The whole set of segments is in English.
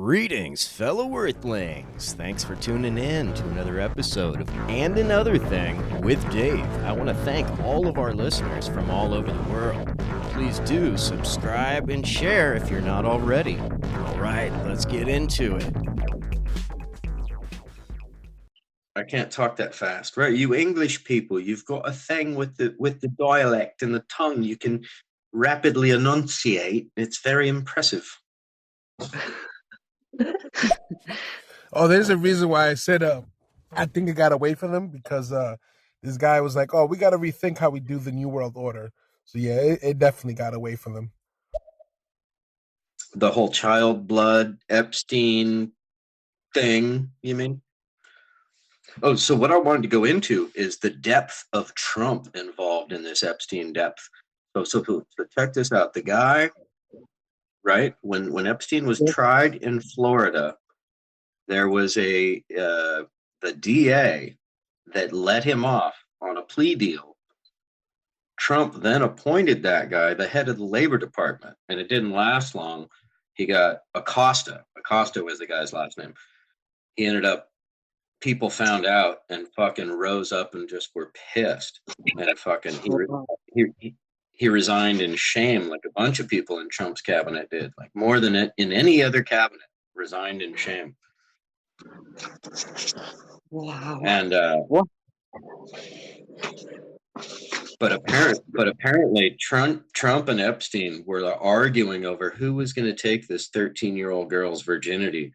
Greetings, fellow Earthlings. Thanks for tuning in to another episode of And Another Thing with Dave. I want to thank all of our listeners from all over the world. Please do subscribe and share if you're not already. All right, let's get into it. I can't talk that fast, right? You English people, you've got a thing with the dialect and the tongue. You can rapidly enunciate. It's very impressive. Oh, there's a reason why I said I think it got away from them because this guy was like, "Oh, we got to rethink how we do the New World Order." So yeah, it definitely got away from them. The whole child blood Epstein thing, you mean? Oh, so what I wanted to go into is the depth of Trump involved in this Epstein depth. So check this out. The guy, right, when Epstein was tried in Florida, there was the DA that let him off on a plea deal. Trump then appointed that guy the head of the Labor Department, and it didn't last long. He got Acosta. Acosta was the guy's last name. He ended up, people found out and fucking rose up and just were pissed. And fucking he resigned in shame, like a bunch of people in Trump's cabinet did, like more than in any other cabinet, resigned in shame. Wow. And but apparently Trump and Epstein were arguing over who was going to take this 13-year-old girl's virginity.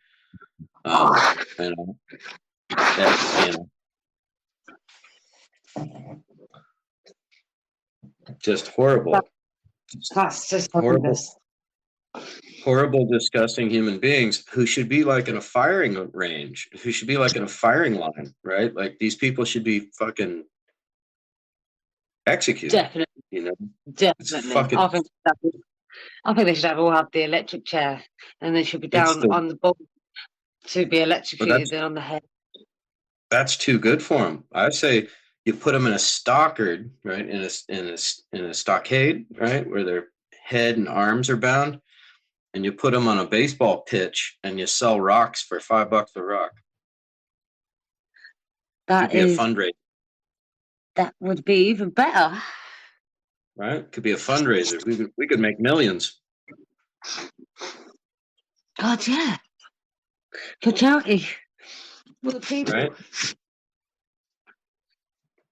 Just horrible. That's just horrible, disgusting human beings who should be like in a firing range, who should be like in a firing line, right? Like these people should be fucking executed. Definitely. You know? Definitely. Fucking... I think they should all have the electric chair and they should be down on the ball to be electrocuted on the head. That's too good for them. I say you put them in a stockade, right? In a stockade, right, where their head and arms are bound, and you put them on a baseball pitch, and you sell rocks for $5 a rock. That could be a fundraiser. That would be even better, right? Could be a fundraiser. We could make millions. God, yeah, for charity. Well, people. Right.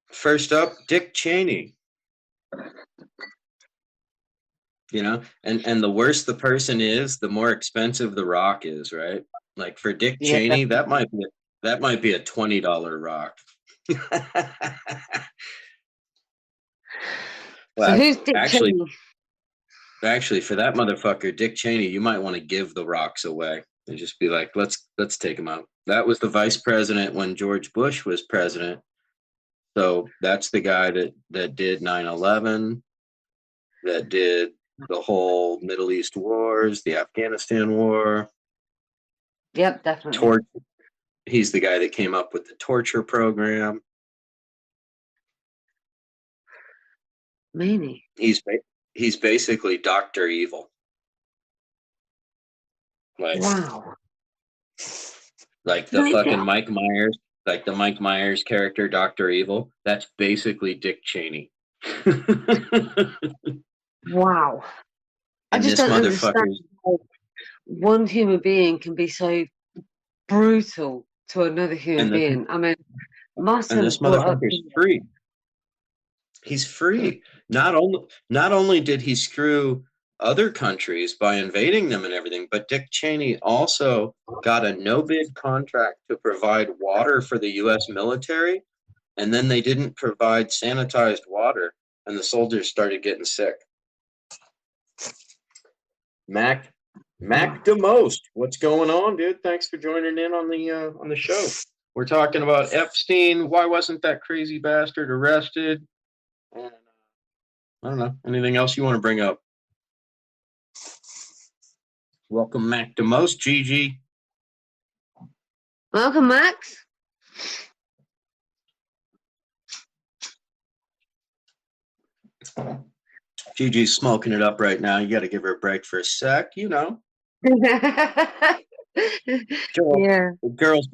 First up, Dick Cheney. You know, and the worse the person is, the more expensive the rock is, right? Like for Dick Cheney, that might be a $20 rock. Well, so who's Dick Cheney? Actually, for that motherfucker, Dick Cheney, you might want to give the rocks away and just be like, let's take him out. That was the vice president when George Bush was president. So that's the guy that did 9/11, that did the whole Middle East wars, the Afghanistan war. Yep, definitely. He's the guy that came up with the torture program. Meanie. He's basically Dr. Evil. Like, wow. Like the fucking Mike Myers, like the Mike Myers character, Dr. Evil. That's basically Dick Cheney. Wow. And I just don't understand how one human being can be so brutal to another human being. I mean, and this motherfucker's free. He's free. Not only did he screw other countries by invading them and everything, but Dick Cheney also got a no-bid contract to provide water for the U.S. military, and then they didn't provide sanitized water, and the soldiers started getting sick. Mac DeMost, what's going on, dude? Thanks for joining in on the show. We're talking about Epstein. Why wasn't that crazy bastard arrested? And I don't know. Anything else you want to bring up? Welcome, Mac DeMost, Gigi. Welcome, Max. Gigi's smoking it up right now. You got to give her a break for a sec, you know. Yeah. Girls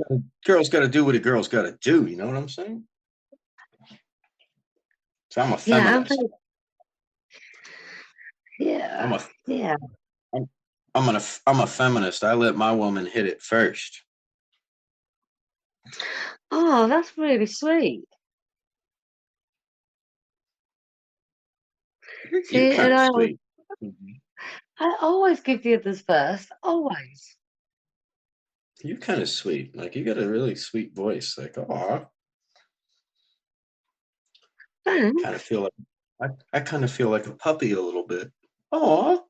gotta do what a girl's gotta do. You know what I'm saying? So I'm a Yeah. feminist. Yeah. Yeah. I'm a feminist. I let my woman hit it first. Oh, that's really sweet. You're See, kind and of sweet. I always give the others first. Always. You're kind of sweet. Like you got a really sweet voice. Like, oh, Thanks. kind of feel like I kind of feel like a puppy a little bit. Oh,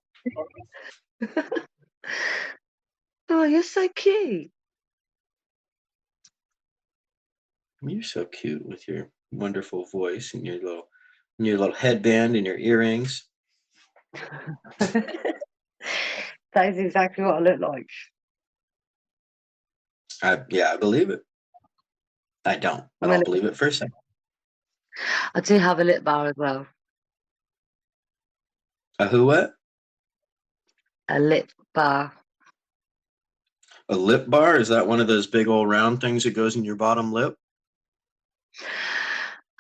Oh, you're so cute. you're so cute with your wonderful voice and your little headband and your earrings. That is exactly what I look like. I believe it. I don't believe it for a second. I do have a lip bar as well. A who what? A lip bar. A lip bar? Is that one of those big old round things that goes in your bottom lip?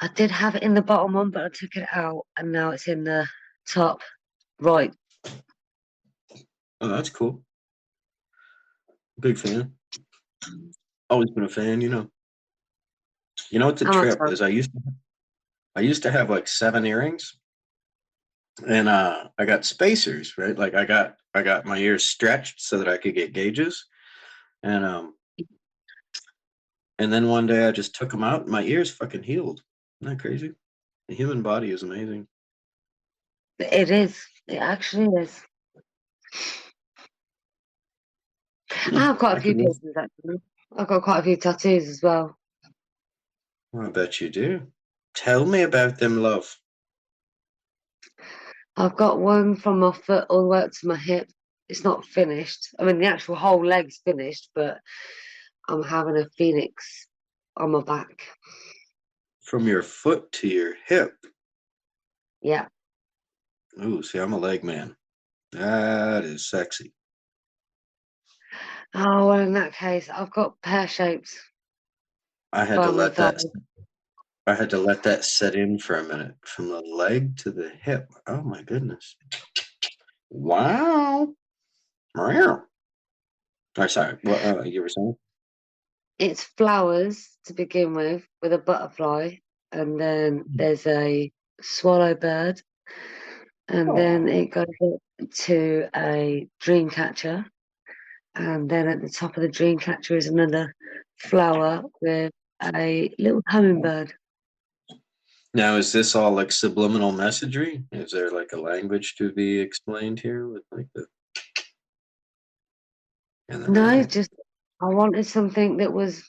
I did have it in the bottom one, but I took it out, and now it's in the top right. Oh, that's cool. Big fan. Always been a fan, you know. You know what the trip is? I used to have like 7 earrings, and I got spacers, right? Like I got my ears stretched so that I could get gauges, and then one day I just took them out, and my ears fucking healed. Isn't that crazy? The human body is amazing. It is. It actually is. I have quite a few piercings, actually. I've got quite a few tattoos as well. I bet you do. Tell me about them, love. I've got one from my foot all the way up to my hip. It's not finished. I mean, the actual whole leg's finished, but I'm having a phoenix on my back. From your foot to your hip. Yeah. Ooh, see, I'm a leg man. That is sexy. Oh, well, in that case, I've got pear shapes. I had to let that set in for a minute. From the leg to the hip. Oh my goodness. Wow. Oh, sorry. What you were saying? It's flowers to begin with a butterfly, and then there's a swallow bird, and then it goes up to a dream catcher, and then at the top of the dream catcher is another flower with a little hummingbird. Now, is this all like subliminal messagery? Is there like a language to be explained here with like the? No, just I wanted something that was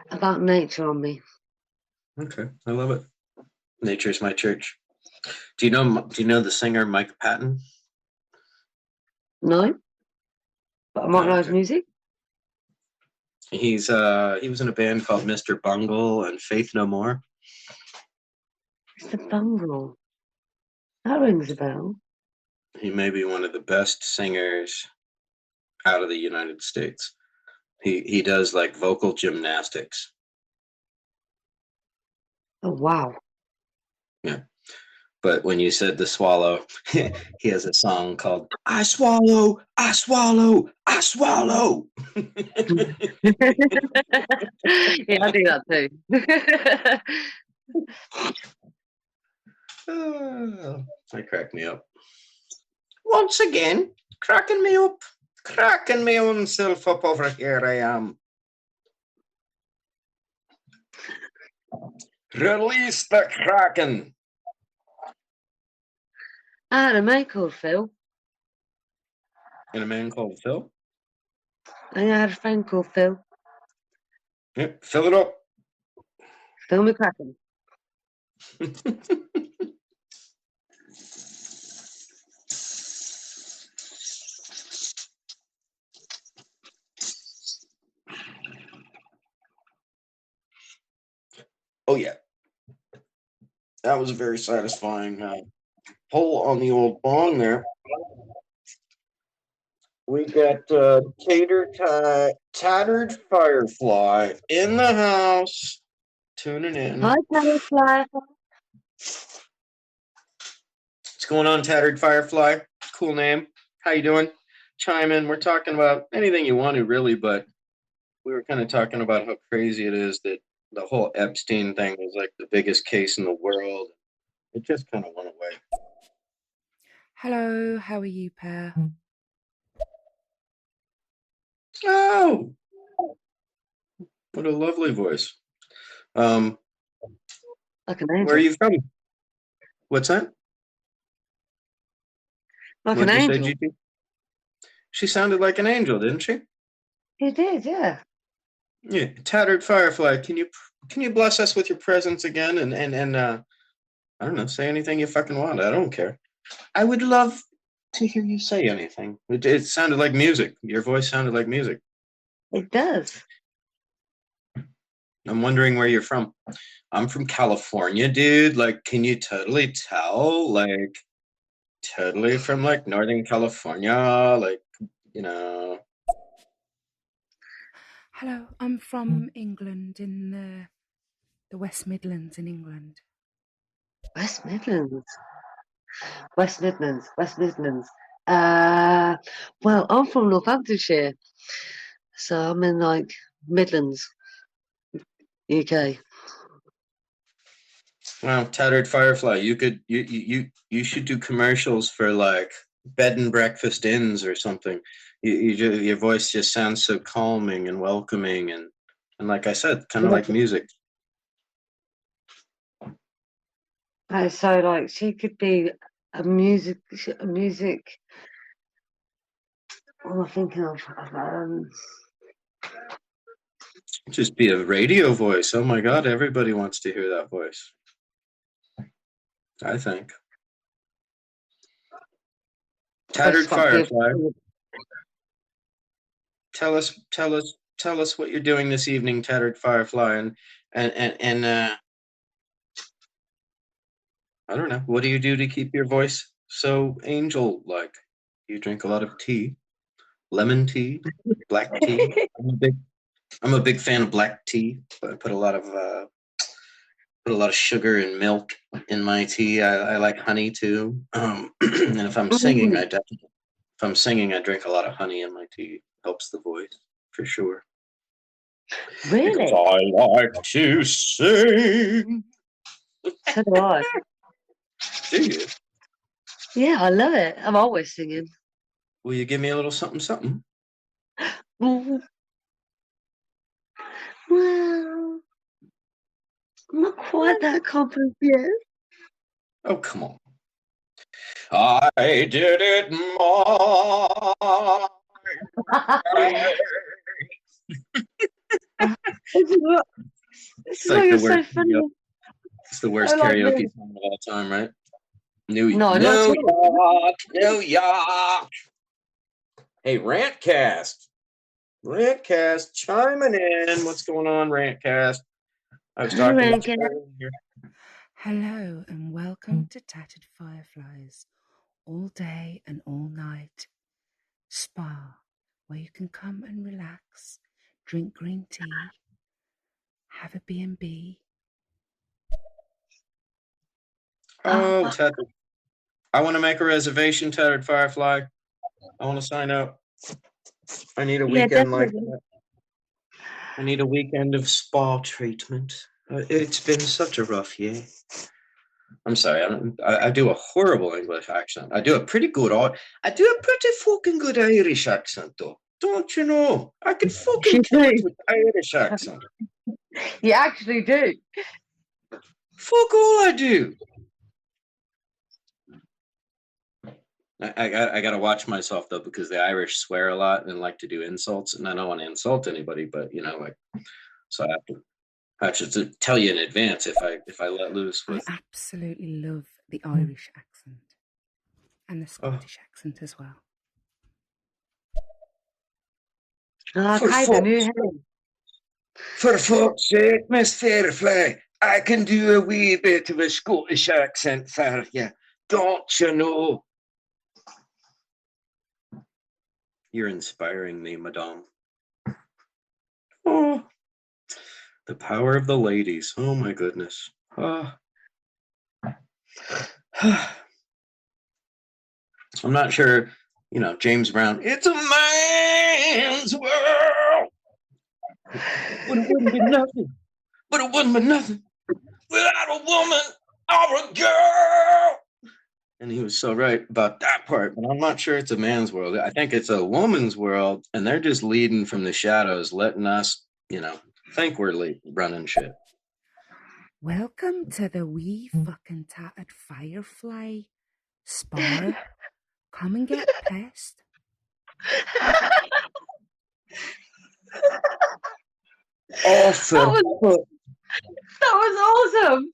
about nature on me. Okay, I love it. Nature's my church. Do you know the singer Mike Patton? No, but I might know his music. He was in a band called Mr. Bungle and Faith No More. Mr. Bungle. That rings a bell. He may be one of the best singers out of the United States. He does like vocal gymnastics. Oh wow. Yeah. But when you said the swallow, he has a song called I Swallow, I Swallow, I Swallow. Yeah, I do that too. That cracked me up. Once again, cracking me up. Cracking me own self up over here I am. Release the Kraken. I had a mate called Phil. And a man called Phil? I had a friend called Phil. Yep, fill it up. Phil McCracken. Oh, yeah. That was a very satisfying pull on the old bong there. We got Tattered Firefly in the house, tuning in. Hi, Butterfly. What's going on, Tattered Firefly? Cool name. How you doing? Chime in. We're talking about anything you want to, really, but we were kind of talking about how crazy it is that the whole Epstein thing was like the biggest case in the world. It just kind of went away. Hello, how are you, Per? Oh, what a lovely voice. Like an angel. Where are you from? What's that? Like What'd an you say, angel. GT? She sounded like an angel, didn't she? He did, yeah. Yeah, Tattered Firefly. Can you bless us with your presence again and I don't know, say anything you fucking want. I don't care. I would love to hear you say anything. It sounded like music. Your voice sounded like music. It does. I'm wondering where you're from. I'm from California, dude. Like, can you totally tell? Like, totally from like Northern California, like, you know. Hello, I'm from England, in the West Midlands in England. West Midlands. West Midlands. West Midlands. Well, I'm from Northamptonshire. So I'm in like Midlands, UK. Wow, Tattered Firefly. You should do commercials for like bed and breakfast inns or something. Your voice just sounds so calming and welcoming and like I said, kind of like music. So like she could be a music. What am I thinking of? Just be a radio voice. Oh my God, everybody wants to hear that voice. I think. Tattered Firefly. Tell us what you're doing this evening, Tattered Firefly, and I don't know. What do you do to keep your voice so angel-like? You drink a lot of tea, lemon tea, black tea. I'm a big fan of black tea. I put a lot of sugar and milk in my tea. I like honey too. And if I'm singing, I drink a lot of honey in my tea. Helps the voice for sure. Really? Because I like to sing. So do I. Do you? Yeah, I love it. I'm always singing. Will you give me a little something, something? Well, not quite that confident yet. Oh, come on. I did it my This is why you're so funny. It's the worst like karaoke this. song of all time, right? New not York, New York. Hey, Rantcast, chiming in. What's going on, Rantcast? I was talking about you earlier. Hello and welcome to Tattered Fireflies, all day and all night spa, where you can come and relax, drink green tea, have a B&B. Oh, Tattered. I want to make a reservation, Tattered Firefly. I want to sign up. I need a weekend like that. I need a weekend of spa treatment. It's been such a rough year. I'm sorry. I do a horrible English accent. I do a pretty fucking good Irish accent, though. Don't you know? I can fucking kill it with Irish accent. You actually do. Fuck all I do. I gotta watch myself though, because the Irish swear a lot and like to do insults, and I don't want to insult anybody, but you know, like, so I have to tell you in advance if I let loose with. I absolutely love the Irish accent and the Scottish accent as well. For fuck's sake, Miss Firefly, I can do a wee bit of a Scottish accent for you. Don't you know? You're inspiring me, madame. Oh, the power of the ladies. Oh my goodness. Oh. I'm not sure, James Brown. It's a man's world. But it wouldn't be nothing. But it wouldn't be nothing without a woman or a girl. And he was so right about that part. But I'm not sure it's a man's world. I think it's a woman's world, and they're just leading from the shadows, letting us, think we're running shit. Welcome to the wee fucking tattered firefly. Spar, come and get pissed. Awesome. That was awesome.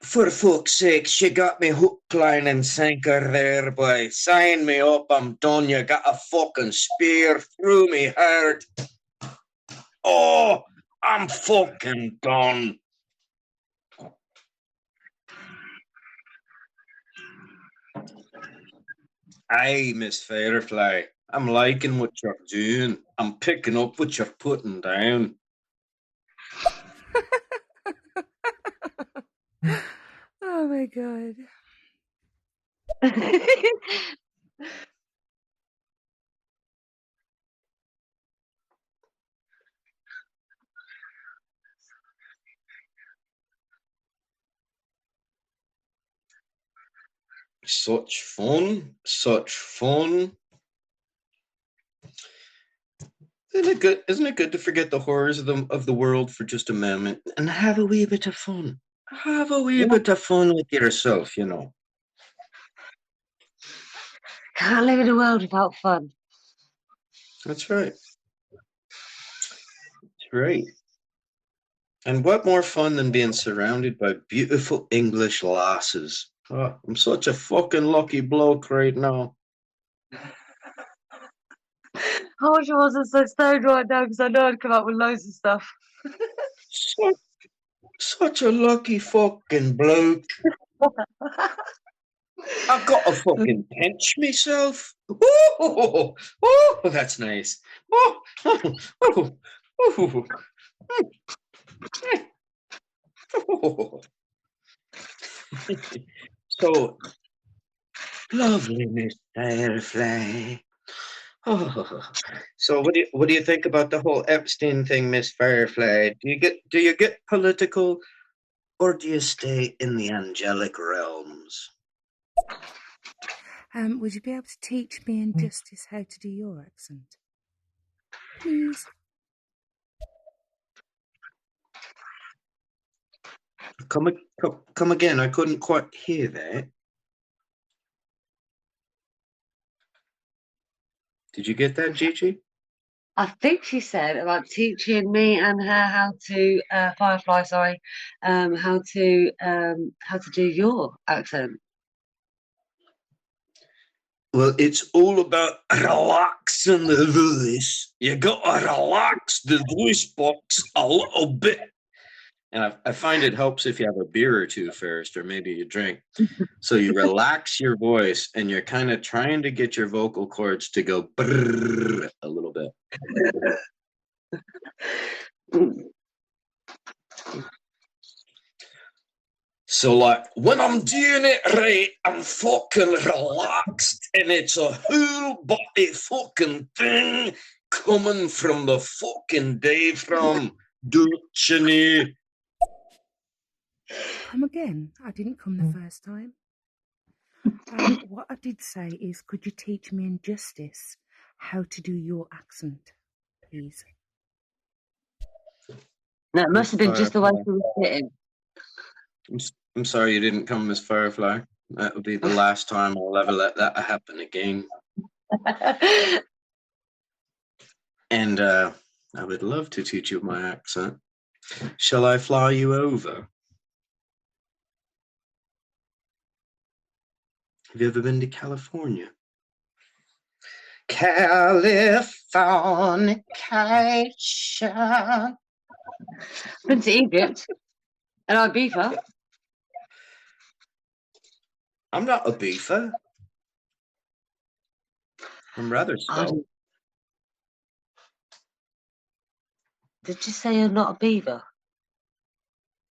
For fuck's sake, she got me hook, line, and sinker there, boy. Sign me up, I'm done. You got a fucking spear through me heart. Oh, I'm fucking done. Aye, Miss Firefly. I'm liking what you're doing. I'm picking up what you're putting down. Oh my god. Such fun. Such fun. Isn't it good to forget the horrors of the world for just a moment and have a wee bit of fun? Have a wee bit of fun with yourself, Can't live in a world without fun. That's right. That's right. And what more fun than being surrounded by beautiful English lasses? Oh, I'm such a fucking lucky bloke right now. I wish I wasn't so stoned right now because I know I'd come up with loads of stuff. Such a lucky fucking bloke. I've got to fucking pinch myself. Oh, that's nice. So lovely, Miss Firefly. Oh, so what do you think about the whole Epstein thing, Miss Firefly? Do you get political, or do you stay in the angelic realms? Would you be able to teach me and Justice how to do your accent? Please. Come again. I couldn't quite hear that. Did you get that, Gigi? I think she said about teaching me and her how to Firefly, sorry, how to do your accent. Well, it's all about relaxing the voice. You got to relax the voice box a little bit. And I find it helps if you have a beer or two first, or maybe a drink. So you relax your voice, and you're kind of trying to get your vocal cords to go brrr a little bit. So, like, when I'm doing it right, I'm fucking relaxed, and it's a whole body fucking thing coming from the fucking diaphragm, don't you know? Come again. I didn't come the first time. What I did say is, could you teach me and Justice how to do your accent, please? No, it must have been just the way she was sitting. I'm sorry you didn't come, Miss Firefly. That would be the last time I'll ever let that happen again. And I would love to teach you my accent. Shall I fly you over? Have you ever been to California? Californication. Been to Egypt and Ibiza. I'm not a beefer. I'm rather svelte. Did you say you're not a beaver?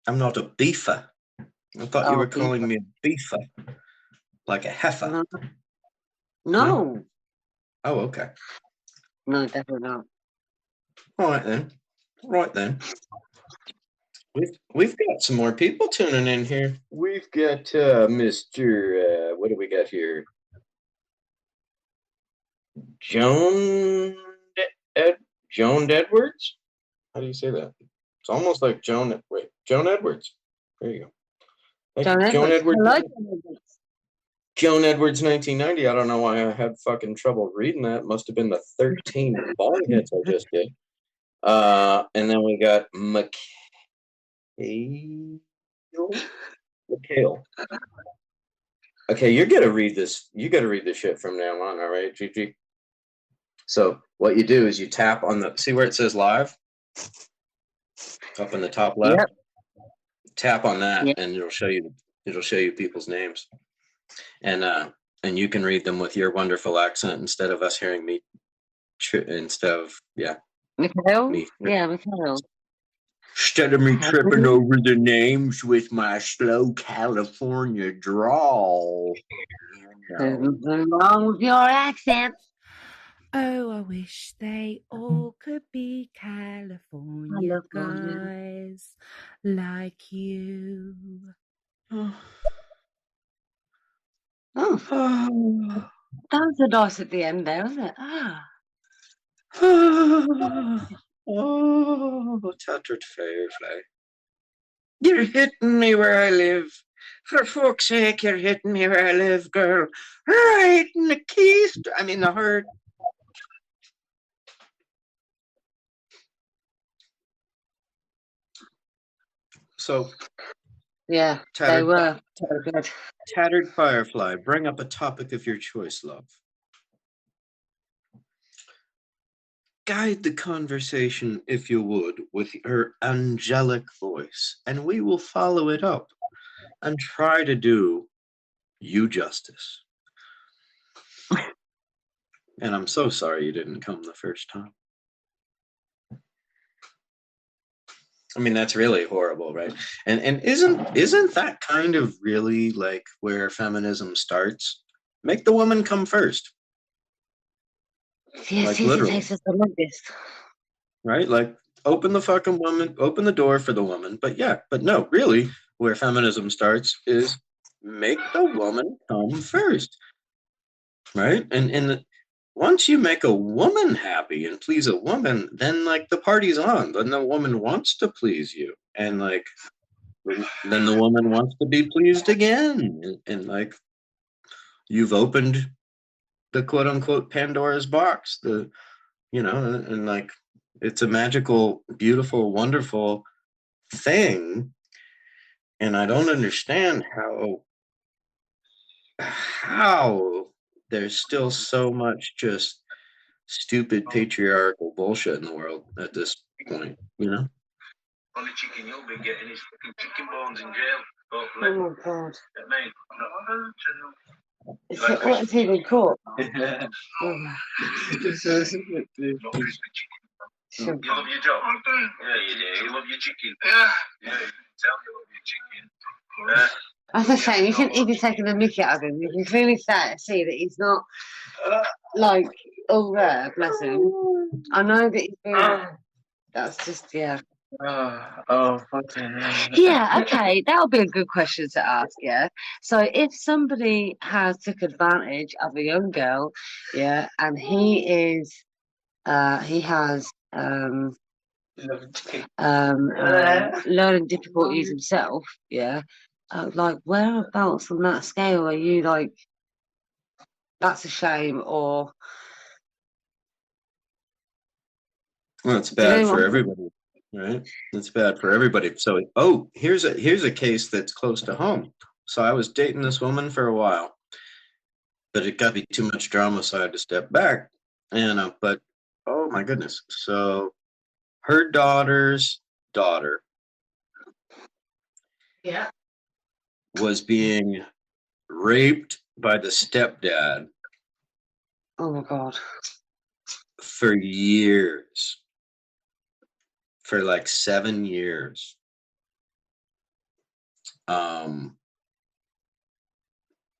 I'm not a beefer. I thought you Oh, were calling beaver. me a beefer, like a heifer. No. No. Oh, okay. No, definitely not. All right then. Right then. We've got some more people tuning in here. We've got Mr. What do we got here? Joan Edwards? How do you say that? It's almost like Joan Edwards. There you go. Joan Edwards. Joan Edwards. Hello, Joan Edwards. Joan Edwards 1990. I don't know why I had fucking trouble reading that. Must have been the 13 bong hits I just did. And then we got Mikhail. Okay, you gotta read this. You gotta read this shit from now on, all right, Gigi? So what you do is you tap on the, see where it says live? Up in the top left. Yep. Tap on that, Yep. and it'll show you people's names. And you can read them with your wonderful accent instead of us hearing me Mikhail? me. Yeah, Mikhail. Instead of me tripping over the names with my slow California drawl. There's nothing wrong with your accent. Oh, I wish they all could be California California. guys like you. Oh, that was a nice at the end there, wasn't it? Ah. Oh, tattered firefly. You're hitting me where I live. For fuck's sake, you're hitting me where I live, girl. Right in the keys. I mean, the heart. So, Yeah, they were so good. Tattered firefly, bring up a topic of your choice, love. Guide the conversation, if you would, with her angelic voice, and we will follow it up and try to do you justice. And I'm so sorry you didn't come the first time. I mean, that's really horrible, right? And isn't that kind of really like where feminism starts? Make the woman come first. Yeah, Like, Caesar literally. takes us the longest. Right? Like, open the fucking woman, open the door for the woman. But no, really, where feminism starts is make the woman come first. Right? And once you make a woman happy and please a woman, then like the party's on. Then the woman wants to please you. And like then the woman wants to be pleased again. And like you've opened the quote unquote Pandora's box. And like it's a magical, beautiful, wonderful thing. And I don't understand how there's still so much just stupid patriarchal bullshit in the world at this point, you know? Only chicken you'll be getting is fucking chicken bones in jail. Hopefully. Oh my god. Get me? What has he been caught? Yeah. Oh. Not crispy chicken. Sure. You love your job? Yeah, you do. You love your chicken? Yeah. Yeah, you can tell you love your chicken. That's a shame. You shouldn't even taking the mickey out of him. You can clearly see that he's not like all there, bless him. I know that he's been. That's just yeah. Fucking hell. Yeah, okay, that'll be a good question to ask, yeah. So if somebody has took advantage of a young girl, yeah, and he has learning difficulties himself, yeah, like whereabouts on that scale are you like, that's a shame, or Well, it's bad for everybody, right? It's bad for everybody. So, here's a case that's close to home. So I was dating this woman for a while, but it got to be too much drama, so I had to step back. And but oh my goodness, so her daughter's daughter, yeah, was being raped by the stepdad Oh my God. for years, for like 7 years.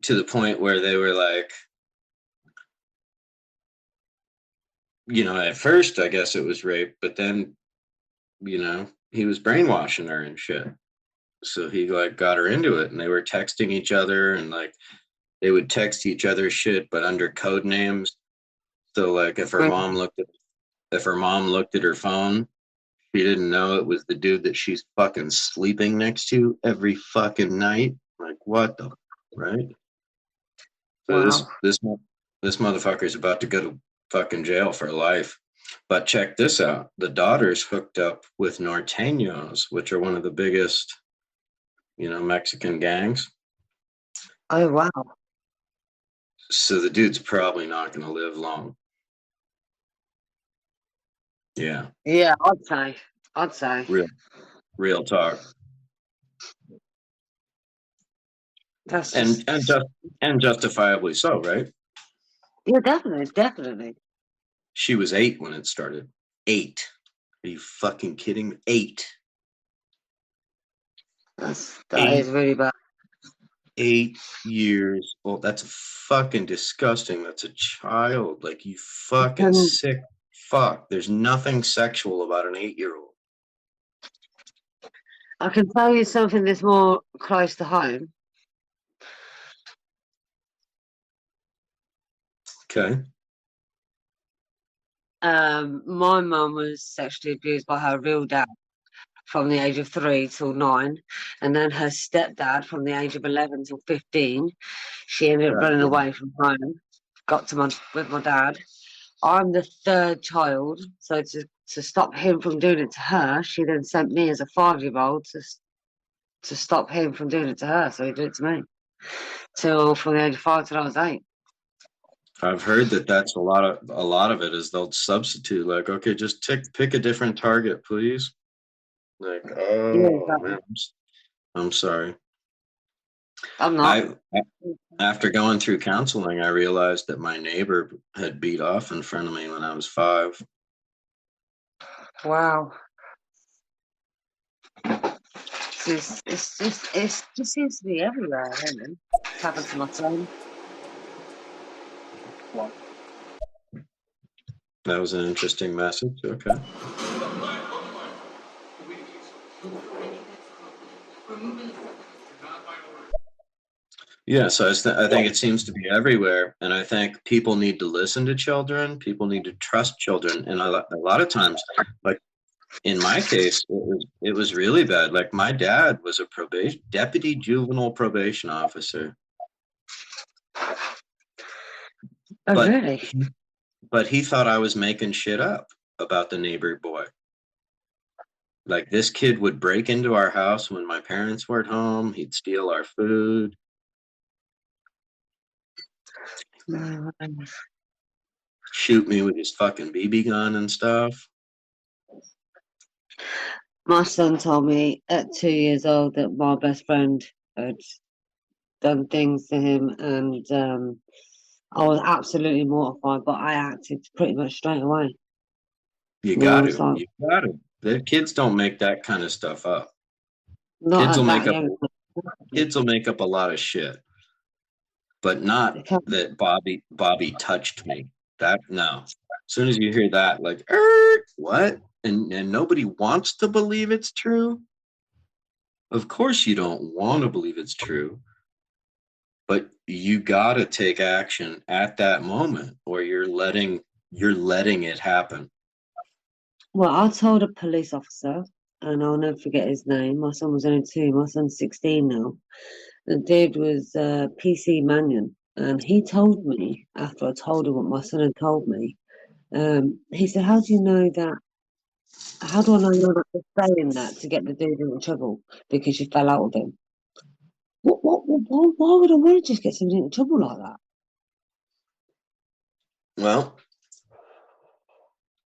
To the point where they were like, at first, I guess it was rape, but then, he was brainwashing her and shit. So he like got her into it, and they were texting each other, and like they would text each other shit, but under code names. So like if her mom looked at her phone, she didn't know it was the dude that she's fucking sleeping next to every fucking night. Like what the right? So Wow. this motherfucker's about to go to fucking jail for life. But check this out. The daughter's hooked up with norteños, which are one of the biggest, Mexican gangs. Oh, wow. So the dude's probably not going to live long. Yeah. Yeah, I'd say. Real talk. That's just... and justifiably so, right? Yeah, definitely. She was 8 when it started. 8. Are you fucking kidding me? 8. That is really bad. 8 years old. That's fucking disgusting. That's a child. Like, you fucking sick fuck. There's nothing sexual about an 8-year-old. I can tell you something that's more close to home. Okay. My mum was sexually abused by her real dad from the age of 3 till 9, and then her stepdad from the age of 11 till 15. She ended up running away from home, with my dad. I'm the 3rd child, so to stop him from doing it to her, she then sent me as a 5-year-old to stop him from doing it to her, so he did it to me. Till from the age of 5 till I was 8. I've heard that's a lot of it is they'll substitute, like, okay, just pick a different target, please. Like, man, I'm sorry. I'm not. After going through counseling, I realized that my neighbor had beat off in front of me when I was 5. Wow. It just seems to be everywhere, isn't it? It's happened to my son. What? That was an interesting message. Okay. Yeah, so I think it seems to be everywhere, and I think people need to listen to children. People need to trust children, and a lot of times, like in my case, it was really bad. Like my dad was a deputy juvenile probation officer. Oh, really? But he thought I was making shit up about the neighbor boy. Like this kid would break into our house when my parents weren't home. He'd steal our food. Shoot me with his fucking BB gun and stuff. My son told me at 2 years old that my best friend had done things to him, and I was absolutely mortified, but I acted pretty much straight away. You got to. The kids don't make that kind of stuff up. Kids will make up a lot of shit, but not that Bobby touched me. That no. As soon as you hear that, like, what? And nobody wants to believe it's true. Of course you don't want to believe it's true, but you got to take action at that moment, or you're letting it happen. Well, I told a police officer, and I'll never forget his name. My son was only 2. My son's 16 now. The dude was PC Mannion, and he told me after I told him what my son had told me. He said, "How do you know that? How do I know you're not just saying that to get the dude in trouble because you fell out with him? Why would I want to just get somebody in trouble like that?" Well,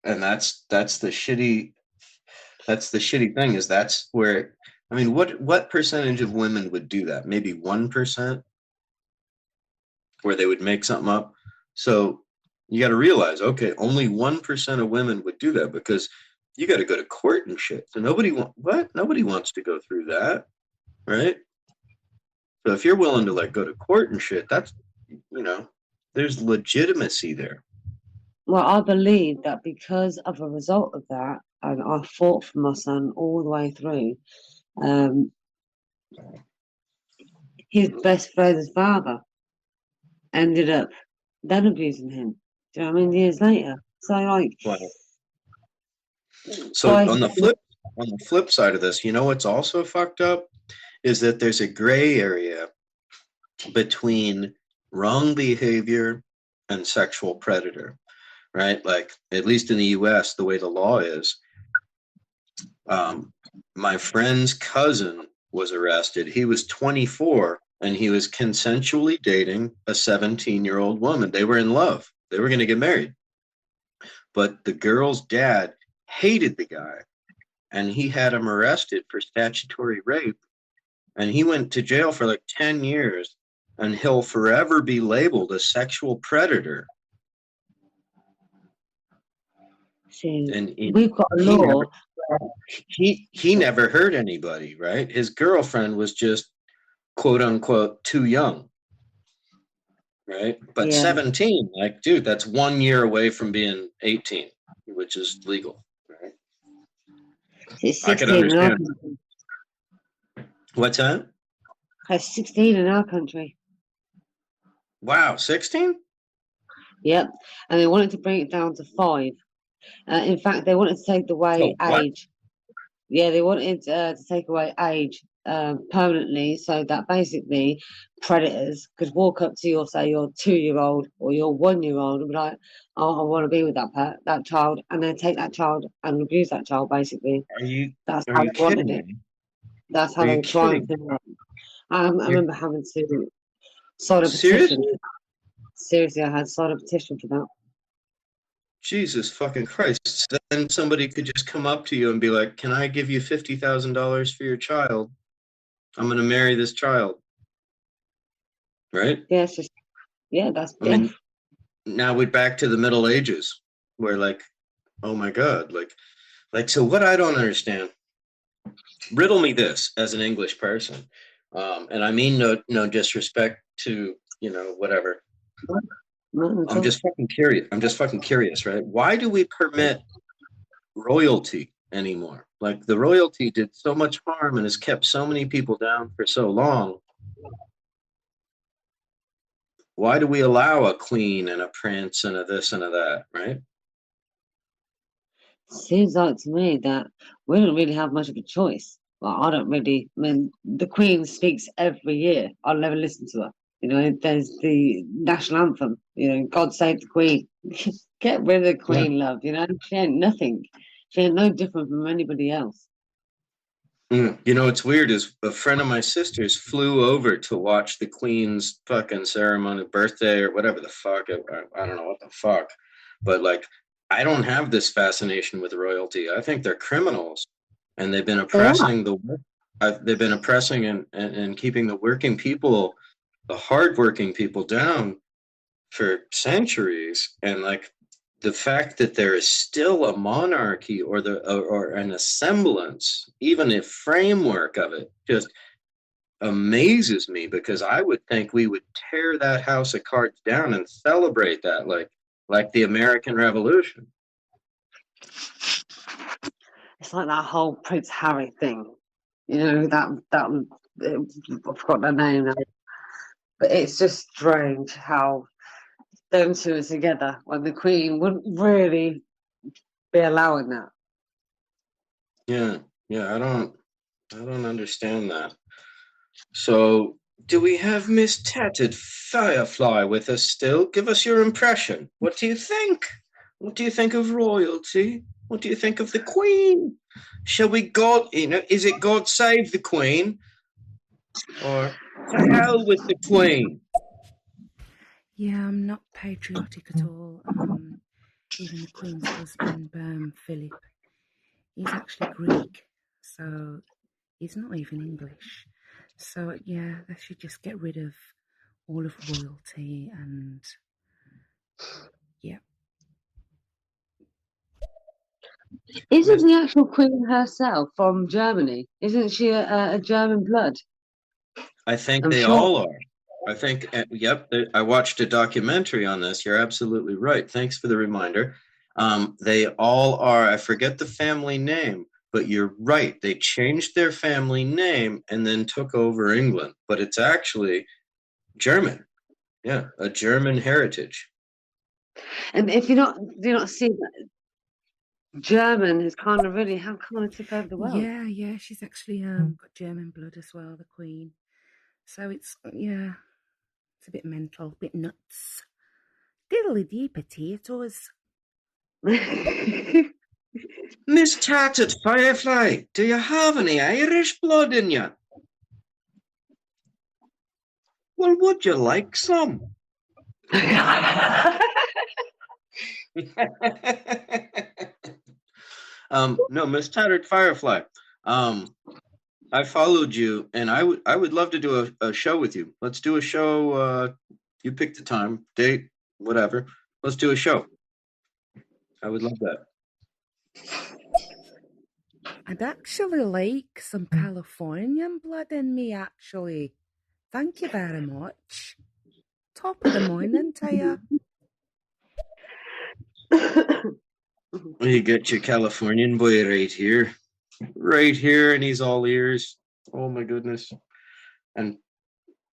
and that's the shitty thing is that's where, I mean, what percentage of women would do that? Maybe 1%, where they would make something up. So You got to realize, okay, only 1% of women would do that because you got to go to court and shit. So nobody wants to go through that, right? So if you're willing to like go to court and shit, that's, there's legitimacy there. Well, I believe that because of a result of that, and I fought for my son all the way through, his best friend's father ended up then abusing him. Do you know what I mean? Years later. So like, Wow. So on the flip side of this, what's also fucked up is that there's a gray area between wrong behavior and sexual predator, right? Like, at least in the US, the way the law is, my friend's cousin was arrested. He was 24 and he was consensually dating a 17-year-old woman. They were in love. They were going to get married. But the girl's dad hated the guy and he had him arrested for statutory rape. And he went to jail for like 10 years and he'll forever be labeled a sexual predator. see, And we've got a law. he never hurt anybody, right? His girlfriend was just quote unquote too young, right? But Yeah. 17, like, dude, that's 1 year away from being 18, which is legal, right? It's I could 16 in our understand. country. What's that? It's 16 in our country. Wow, 16? Yep. And they wanted to bring it down to 5. In fact, they wanted to take away what? age. Yeah, they wanted to take away age permanently, so that basically predators could walk up to you, say your 2-year-old or your 1-year-old, and be like, "Oh, I want to be with that child," and then take that child and abuse that child. Basically, that's how they wanted it. That's how they were trying to. I remember having to sign a petition. Seriously, I had signed a petition for that. Jesus fucking Christ. Then somebody could just come up to you and be like, "Can I give you $50,000 for your child? I'm going to marry this child." Right? Yeah, it's just, that's I mean, now we're back to the Middle Ages where, like, oh my God, like, so what I don't understand, riddle me this as an English person. And I mean, no disrespect to, whatever. I'm just fucking curious, right? Why do we permit royalty anymore? Like, the royalty did so much harm and has kept so many people down for so long. Why do we allow a queen and a prince and a this and a that, right? Seems like to me that we don't really have much of a choice. Well, I don't really. I mean, the Queen speaks every year. I'll never listen to her. There's the national anthem. God save the Queen. Get rid of the Queen, love. She ain't nothing. She ain't no different from anybody else. What's weird is a friend of my sister's flew over to watch the Queen's fucking ceremony, birthday, or whatever the fuck. I don't know what the fuck. But, like, I don't have this fascination with royalty. I think they're criminals, and they've been oppressing they've been oppressing and keeping the working people, the hardworking people, down for centuries. And, like, the fact that there is still a monarchy or an semblance, even a framework of it, just amazes me, because I would think we would tear that house of cards down and celebrate that like the American Revolution. It's like that whole Prince Harry thing. That I forgot their name now. But it's just strange how them two are together when the Queen wouldn't really be allowing that. Yeah, I don't understand that. So, do we have Miss Tattered Firefly with us still? Give us your impression. What do you think? What do you think of royalty? What do you think of the Queen? Shall we is it God save the Queen? Or to hell with the Queen? Yeah, I'm not patriotic at all. Even the Queen's husband, Philip, he's actually Greek, so he's not even English. So, yeah, they should just get rid of all of royalty and, yeah, Isn't Miss- the actual queen herself from Germany? Isn't she a German blood? I think I'm they sure. all are. I think, yep, I watched a documentary on this. You're absolutely right. Thanks for the reminder. They all are, I forget the family name, but you're right. They changed their family name and then took over England, but it's actually German. Yeah, a German heritage. And if you do not see that German is kind of really how kind of took over the world. Yeah, she's actually got German blood as well, the Queen. So it's it's a bit mental, a bit nuts. Diddly dee potatoes. Miss Tattered Firefly, do you have any Irish blood in you? Well, would you like some? No, Miss Tattered Firefly. I followed you, and I would love to do a show with you. Let's do a show. You pick the time, date, whatever. Let's do a show. I would love that. I'd actually like some Californian blood in me, actually. Thank you very much. Top of the morning to you. You get your Californian boy right here, and he's all ears. Oh my goodness, and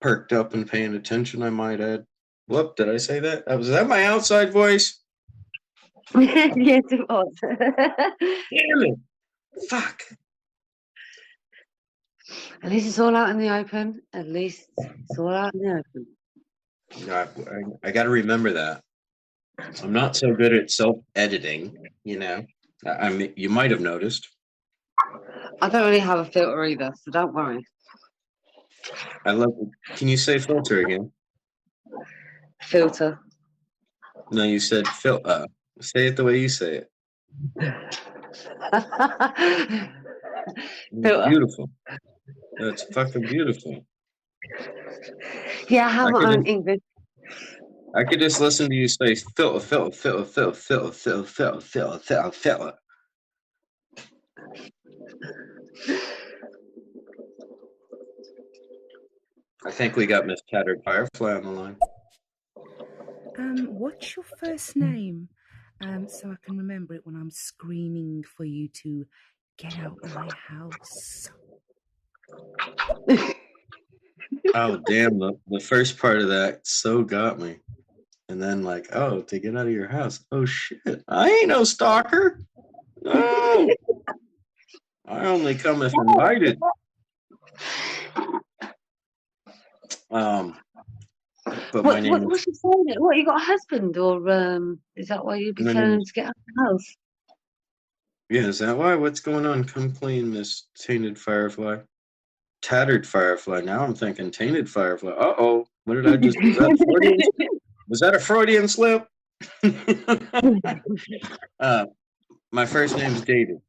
perked up and paying attention. I might add. Whoop! Did I say that? Was that my outside voice? Yes, it was. Damn it! Fuck. At least it's all out in the open. At least it's all out in the open. I got to remember that. I'm not so good at self-editing, you know. I mean, you might have noticed. I don't really have a filter either, so don't worry. I love. Can you say filter again? Filter. No, you said say it the way you say it. Filter. Beautiful. That's fucking beautiful. Yeah, I have my own English. I could just listen to you say filter. I think we got Miss Tattered Firefly on the line. What's your first name? So I can remember it when I'm screaming for you to get out of my house. Oh damn! The first part of that so got me, and then like, oh, to get out of your house. Oh shit! I ain't no stalker. No, I only come if invited. But my name what's she saying? What, you got a husband, or is that why you'd be telling him to get out of the house? Yeah, is that why? What's going on? Come clean, Miss Tainted Firefly. Tattered Firefly. Now I'm thinking Tainted Firefly. Uh-oh. What did I just... Was that a Freudian slip? My first name's David.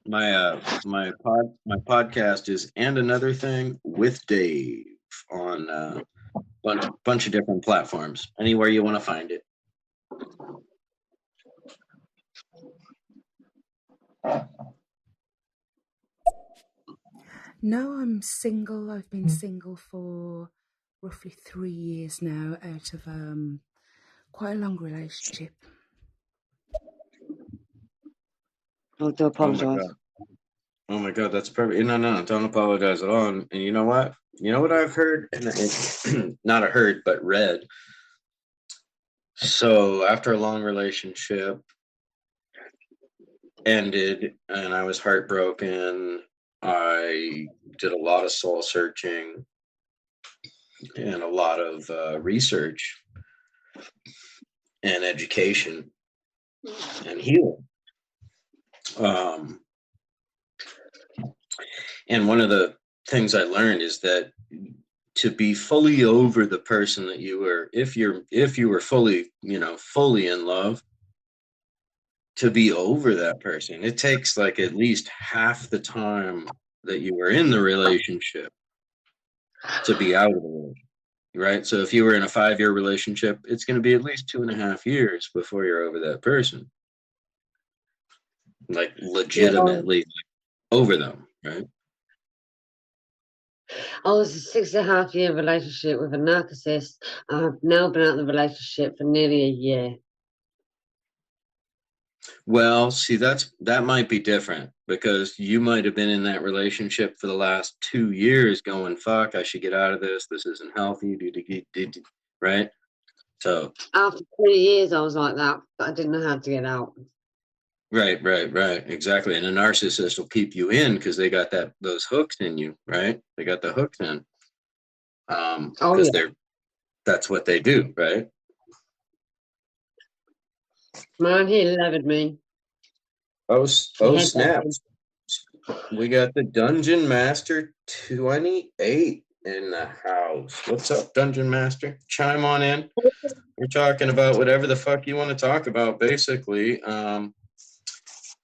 My podcast is And Another Thing with Dave on a bunch of different platforms. Anywhere you want to find it. No, I'm single. I've been single for roughly 3 years now out of quite a long relationship. I do apologise. Oh my God, that's perfect. No, don't apologize at all. And you know what? You know what I've heard? Not heard, but read. So after a long relationship ended and I was heartbroken, I did a lot of soul searching and a lot of research and education and healing. And one of the things I learned is that to be fully over the person that you were, if you were fully in love, to be over that person, it takes like at least half the time that you were in the relationship to be out of the relationship. right? So if you were in a 5-year relationship, it's going to be at least 2.5 years before you're over that person, like Yeah, legitimately over them, right? I was a 6.5 year relationship with a narcissist. I've now been out of the relationship for nearly a year. Well, see, that might be different because you might have been in that relationship for the last 2 years going, fuck, I should get out of this. This isn't healthy, right? So, After 3 years, I was like that, but I didn't know how to get out. right, exactly. And a narcissist will keep you in because they got those hooks in you, right? They got the hooks in, Oh, because yeah. that's what they do, right? Man, he levered me. Oh, He had snaps! We got the Dungeon Master 28 in the house. What's up, Dungeon Master? Chime on in. We're talking about whatever the fuck you want to talk about, basically.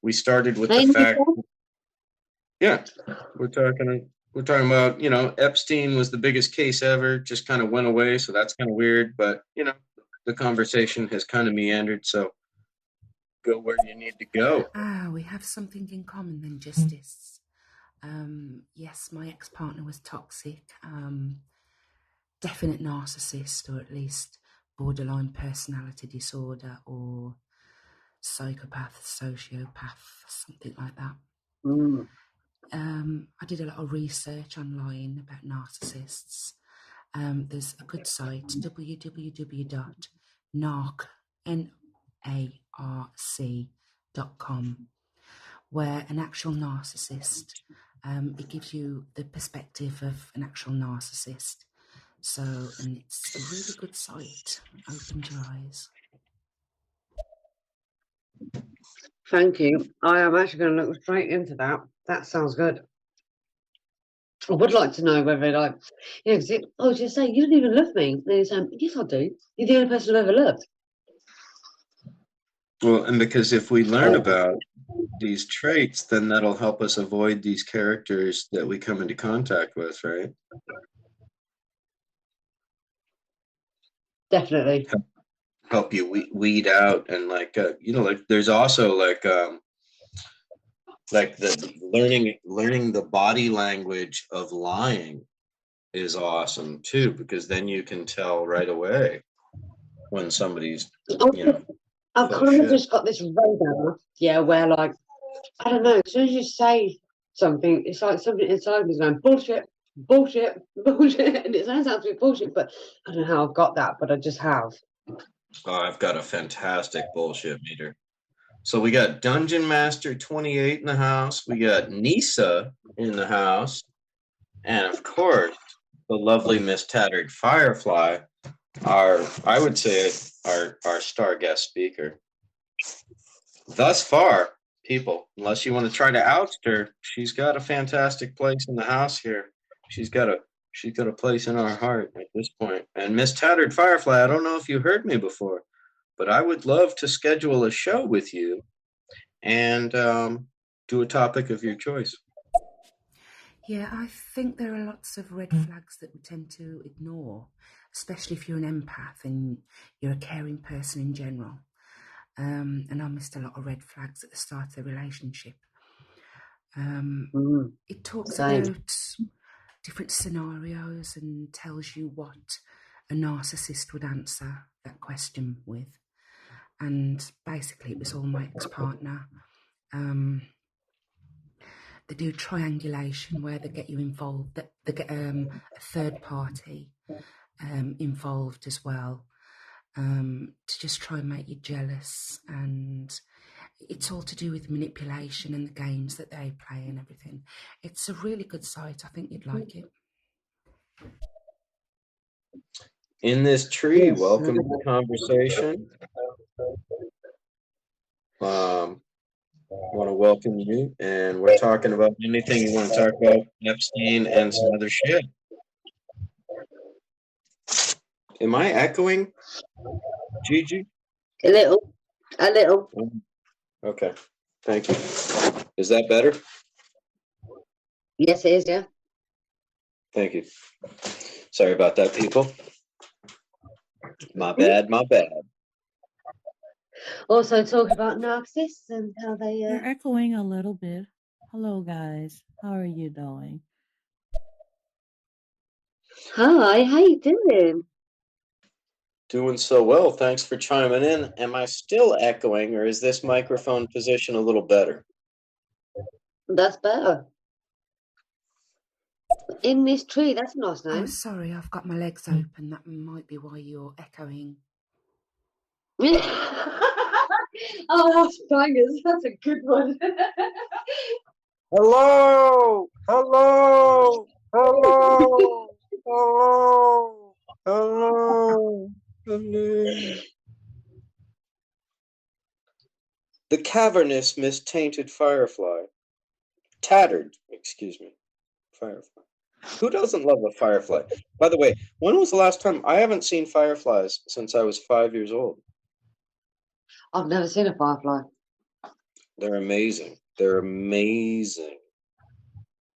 We started with the fact, yeah, we're talking about, Epstein was the biggest case ever, just kind of went away, so that's kind of weird, but, the conversation has kind of meandered, so go where you need to go. We have something in common then, Justice. Yes, my ex-partner was toxic, definite narcissist, or at least borderline personality disorder, or psychopath, sociopath, something like that. I did a lot of research online about narcissists. There's a good site, www.narc.com, where an actual narcissist, it gives you the perspective of an actual narcissist. So, and it's a really good site. Opened your eyes. Thank you. I am actually going to look straight into that. That sounds good. I would like to know whether, like, just say, you don't even love me. And he's saying, yes, I do. You're the only person I've ever loved. Well, and because if we learn about these traits, then that'll help us avoid these characters that we come into contact with, right? Definitely. Help you weed out, and like there's also like the learning the body language of lying is awesome too, because then you can tell right away when somebody's I've kind of just got this radar, where, like, I don't know, as soon as you say something, it's like something inside me is going, bullshit, bullshit, bullshit, and it sounds absolute bullshit, but I don't know how I've got that, but I just have. Oh, I've got a fantastic bullshit meter. So we got Dungeon Master 28 in the house, we got Nisa in the house, and of course, the lovely Miss Tattered Firefly, I would say our star guest speaker. Thus far, people, unless you want to try to oust her, she's got a fantastic place in the house here. She's got a place in our heart at this point. And Miss Tattered Firefly, I don't know if you heard me before, but I would love to schedule a show with you and do a topic of your choice. Yeah, I think there are lots of red flags that we tend to ignore, especially if you're an empath and you're a caring person in general. And I missed a lot of red flags at the start of the relationship. It talks about different scenarios and tells you what a narcissist would answer that question with. And basically it was all my ex-partner. They do triangulation where they get you involved, they get a third party involved as well, to just try and make you jealous, and it's all to do with manipulation and the games that they play and everything. It's a really good site. I think you'd like it. In this tree, welcome to the conversation. I want to welcome you, and we're talking about anything you want to talk about, Epstein and some other shit. Am I echoing, Gigi? A little. Okay, thank you. Is that better? Yes, it is, yeah. Thank you. Sorry about that, people. My bad, my bad. Also, talk about narcissists and how they. You're echoing a little bit. Hello, guys. How are you doing? Hi, how you doing? Doing so well. Thanks for chiming in. Am I still echoing, or is this microphone position a little better? That's better. In this tree, that's a nice Oh, name. sorry, I've got my legs open. That might be why you're echoing. Oh, that's bangers. That's a good one. Hello, hello, hello, hello, hello. The cavernous, mistainted firefly. Tattered, excuse me. Firefly. Who doesn't love a firefly? By the way, when was the last time? I haven't seen fireflies since I was 5 years old. I've never seen a firefly. They're amazing. They're amazing.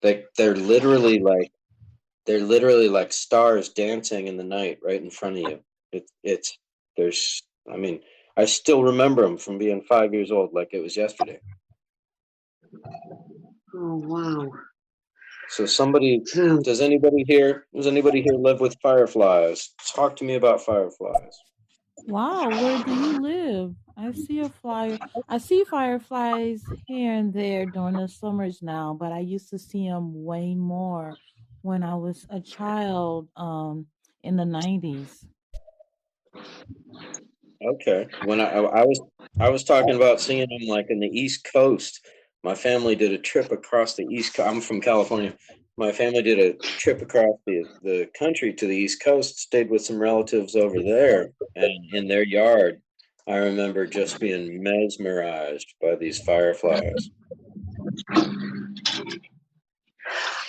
They're literally like stars dancing in the night right in front of you. I still remember them from being 5 years old, like it was yesterday. Oh wow! So does anybody here live with fireflies? Talk to me about fireflies. Wow, where do you live? I see fireflies here and there during the summers now, but I used to see them way more when I was a child in the 90s. Okay. When I was talking about seeing them like in the East Coast. My family did a trip across the East Coast. I'm from California. My family did a trip across the country to the East Coast, stayed with some relatives over there, and in their yard, I remember just being mesmerized by these fireflies.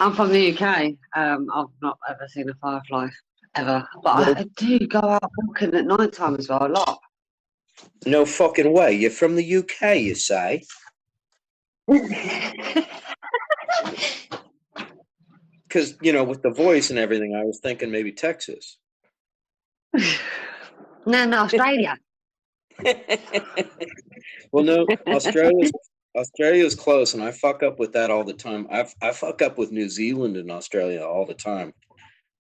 I'm from the UK. I've not ever seen a firefly ever, but I do go out walking at night time as well a lot. No fucking way. You're from the UK, you say? Because, with the voice and everything, I was thinking maybe Texas. No, Australia. Well, no, Australia's close, and I fuck up with that all the time. I fuck up with New Zealand and Australia all the time.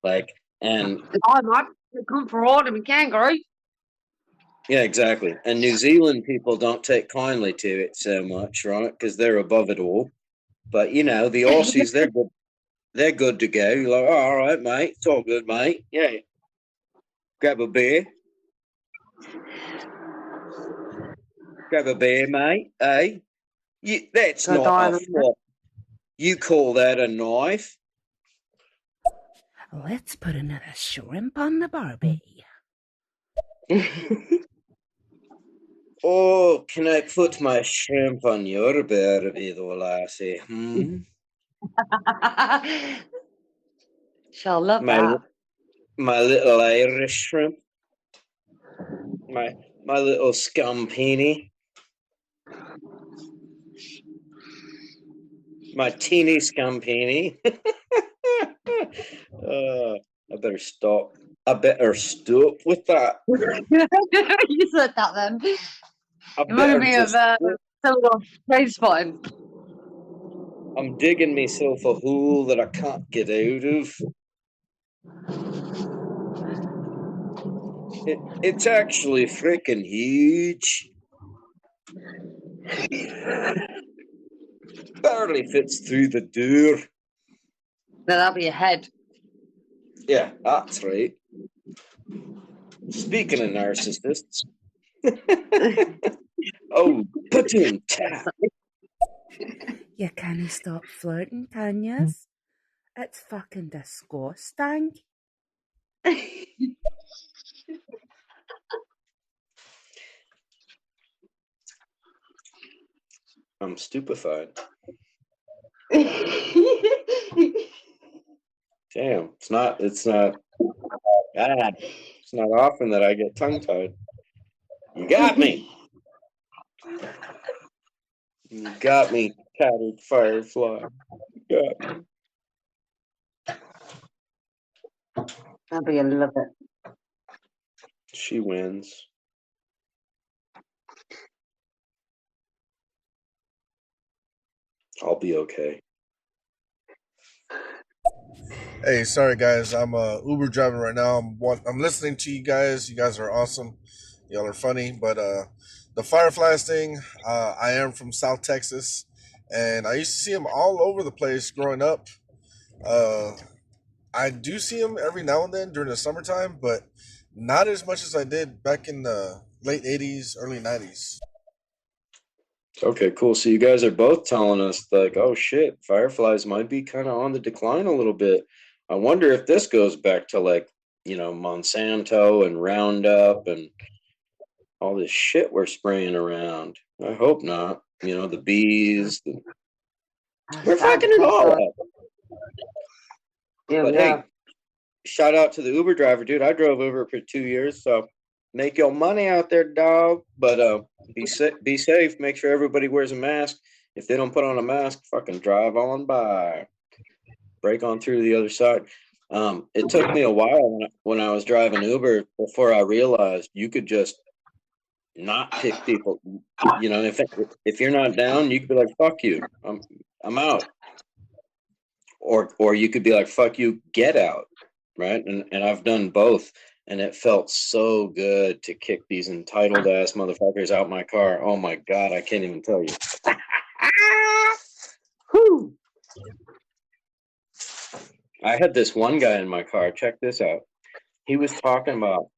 I might come for autumn and kangaroo. Yeah, exactly. And New Zealand people don't take kindly to it so much, right? Because they're above it all. But the Aussies, they're good. They're good to go. You're like, oh, all right, mate. It's all good, mate. Yeah. Grab a beer. Grab a beer, mate. Hey, that's not a fork. You call that a knife? Let's put another shrimp on the barbie. Oh, can I put my shrimp on your barbie, though, lassie? She'll love that. My little Irish shrimp. My little scampini. My teeny scampini. I better stop. I better stop with that. You said that then. It might be a little face spotting. I'm digging myself a hole that I can't get out of. It's actually freaking huge. Barely fits through the door. No, that'll be a head. Yeah, that's right. Speaking of narcissists. Oh, patoon tap. You can't stop flirting, can you? It's fucking disgusting. I'm stupefied. Damn, it's not often that I get tongue-tied. You got me. You got me, tattered firefly. You got me. That'll be a love it. She wins. I'll be okay. Hey, sorry guys, I'm Uber driving right now. I'm listening to you guys. You guys are awesome. Y'all are funny. But the Fireflies thing, I am from South Texas, and I used to see them all over the place growing up. Uh, I do see them every now and then during the summertime, but not as much as I did back in the late '80s, early '90s. Okay, cool. So you guys are both telling us like, oh shit, fireflies might be kind of on the decline a little bit. I wonder if this goes back to like, Monsanto and Roundup and all this shit we're spraying around. I hope not. The bees. We're fucking it all up. Yeah, But yeah. hey, shout out to the Uber driver, dude. I drove Uber for 2 years, so make your money out there, dog. But be safe. Make sure everybody wears a mask. If they don't put on a mask, fucking drive on by. Break on through to the other side. It took me a while when I was driving Uber before I realized you could just not pick people. If you're not down, you could be like, "Fuck you, I'm out," or you could be like, "Fuck you, get out," right? And I've done both, and it felt so good to kick these entitled ass motherfuckers out my car. Oh my god, I can't even tell you. Whew. I had this one guy in my car. Check this out. He was talking about,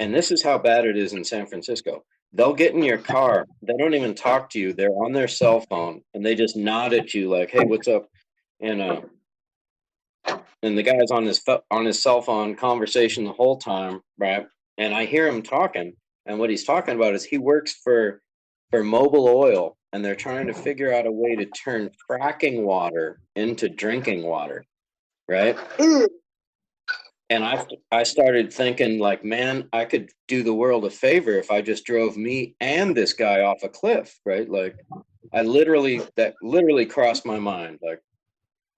and this is how bad it is in San Francisco. They'll get in your car. They don't even talk to you. They're on their cell phone, and they just nod at you like, "Hey, what's up?" And the guy's on his cell phone conversation the whole time, right? And I hear him talking, and what he's talking about is he works for Mobil Oil, and they're trying to figure out a way to turn fracking water into drinking water, right? And I started thinking like, man, I could do the world a favor if I just drove me and this guy off a cliff, right? Like, that literally crossed my mind.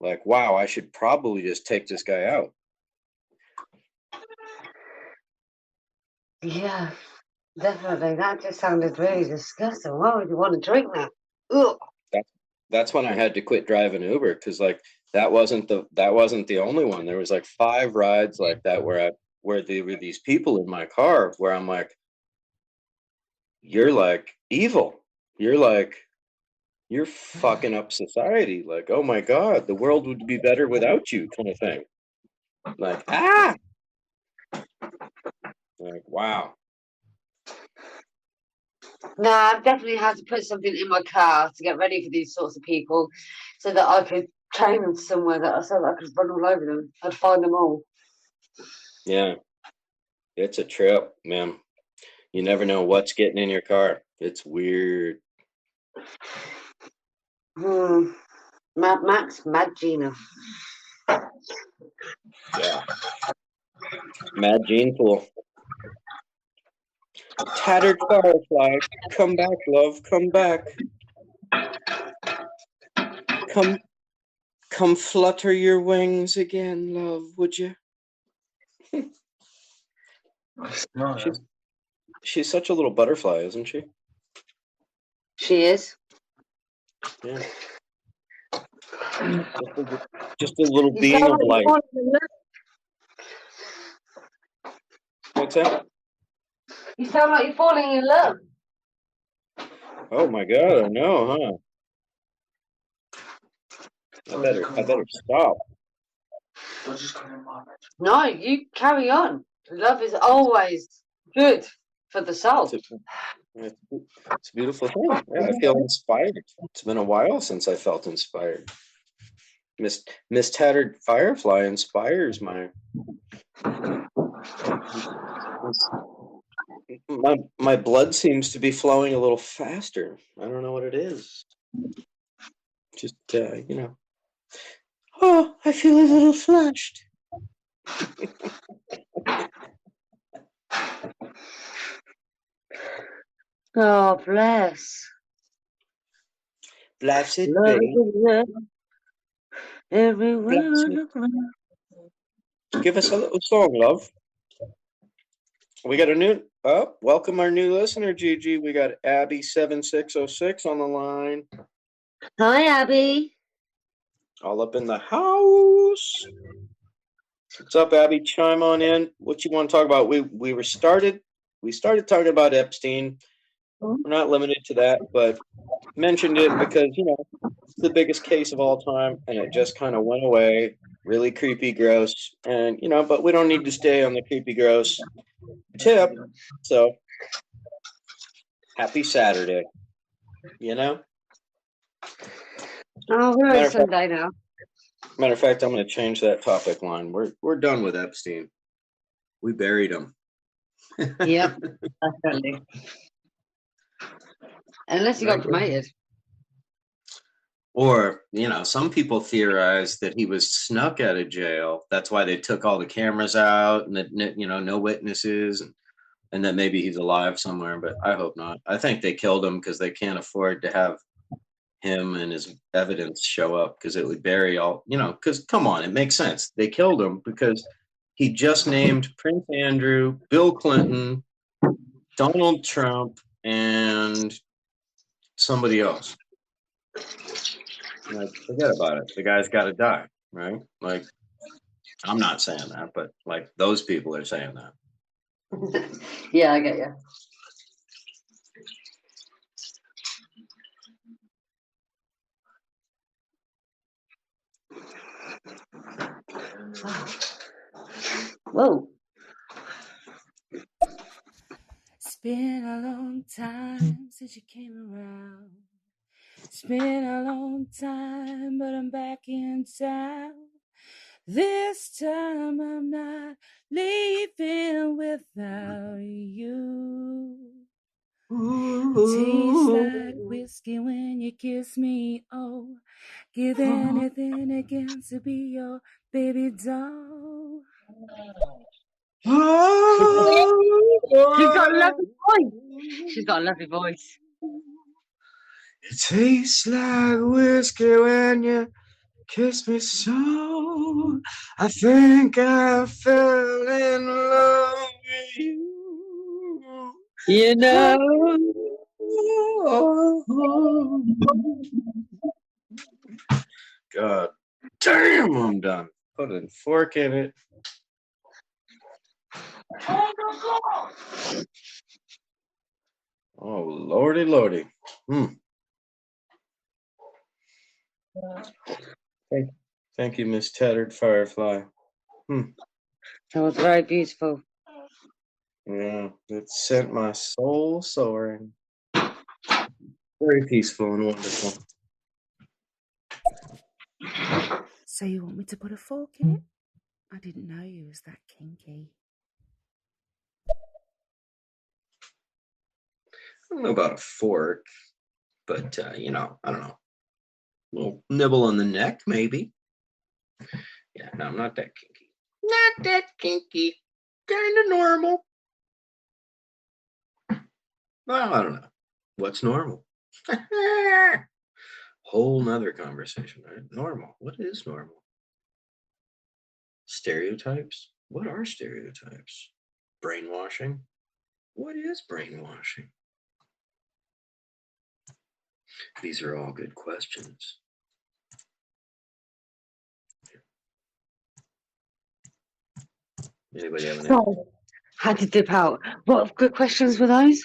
Like, wow, I should probably just take this guy out. Yeah, definitely. That just sounded really disgusting. Why would you want to drink that? Ugh. That's when I had to quit driving Uber because like that wasn't the only one. There was like 5 rides like that where there were these people in my car where I'm like, you're like evil. You're fucking up society. Like, oh my god, the world would be better without you, kind of thing. Like, like, wow. No, I've definitely had to put something in my car to get ready for these sorts of people so that I could train them somewhere so that I could run all over them. I'd find them all. Yeah, it's a trip, man. You never know what's getting in your car. It's weird. Mad Max, Mad Gina. Yeah. Mad Gene Pool. Tattered firefly, come back, love, come back. Come flutter your wings again, love, would you? She's such a little butterfly, isn't she? She is. Yeah. Just a little being of light. What's that? You sound like you're falling in love. Oh my god, I know, huh? I better stop. No, you carry on. Love is always good for the soul. It's a beautiful thing. Yeah, I feel inspired. It's been a while since I felt inspired. Miss Tattered Firefly inspires my blood seems to be flowing a little faster. I don't know what it is. Just oh, I feel a little flushed. Oh, bless. Bless it, love, babe. everywhere Bless I look around. Give us a little song, love. We got a new. Oh, welcome our new listener, Gigi. We got Abby7606 on the line. Hi, Abby. All up in the house. What's up, Abby? Chime on in. What you want to talk about? We started talking about Epstein. We're not limited to that, but mentioned it because it's the biggest case of all time, and it just kind of went away. Really creepy, gross, and but we don't need to stay on the creepy, gross tip. So happy Saturday. Oh, we're on Sunday now. Matter of fact, I'm going to change that topic line. We're done with Epstein. We buried him. Yep, definitely. Unless he got cremated. Or, some people theorize that he was snuck out of jail. That's why they took all the cameras out and that, no witnesses and that maybe he's alive somewhere, but I hope not. I think they killed him because they can't afford to have him and his evidence show up because it would bury all, because come on, it makes sense. They killed him because he just named Prince Andrew, Bill Clinton, Donald Trump, and somebody else. Like, forget about it. The guy's got to die, right? Like, I'm not saying that, but like those people are saying that. Yeah, I get you. Whoa. It's been a long time since you came around. It's been a long time, but I'm back in town. This time I'm not leaving without you. Tastes like whiskey when you kiss me. Oh, give anything again to be your baby doll. She's got a lovely voice. She's got a lovely voice. It tastes like whiskey when you kiss me so. I think I fell in love with you. God damn, I'm done. Put a fork in it. Oh, lordy, lordy. Thank you, Miss Tattered Firefly. That was very beautiful. Yeah, it sent my soul soaring. Very peaceful and wonderful. So you want me to put a fork in it? I didn't know you was that kinky. I don't know about a fork, but I don't know. A little nibble on the neck, maybe. Yeah, no, I'm not that kinky. Not that kinky. Kind of normal. Well, I don't know. What's normal? Whole nother conversation, right? Normal. What is normal? Stereotypes? What are stereotypes? Brainwashing? What is brainwashing? These are all good questions. Anybody have any? Had to dip out. What good questions were those?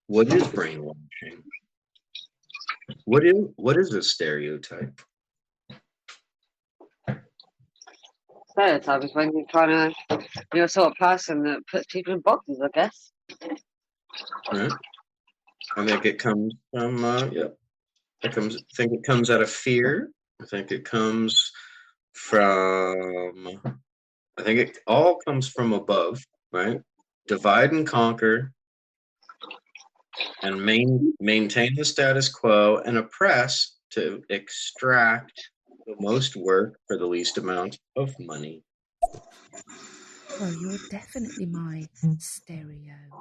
What is brainwashing? What is a stereotype? Stereotype is when you're a sort of person that puts people in boxes, I guess. Right. I think it comes from I think it comes out of fear. I think it comes from I think it all comes from above, right? Divide and conquer and maintain the status quo and oppress to extract the most work for the least amount of money. Well, you're definitely my stereotype.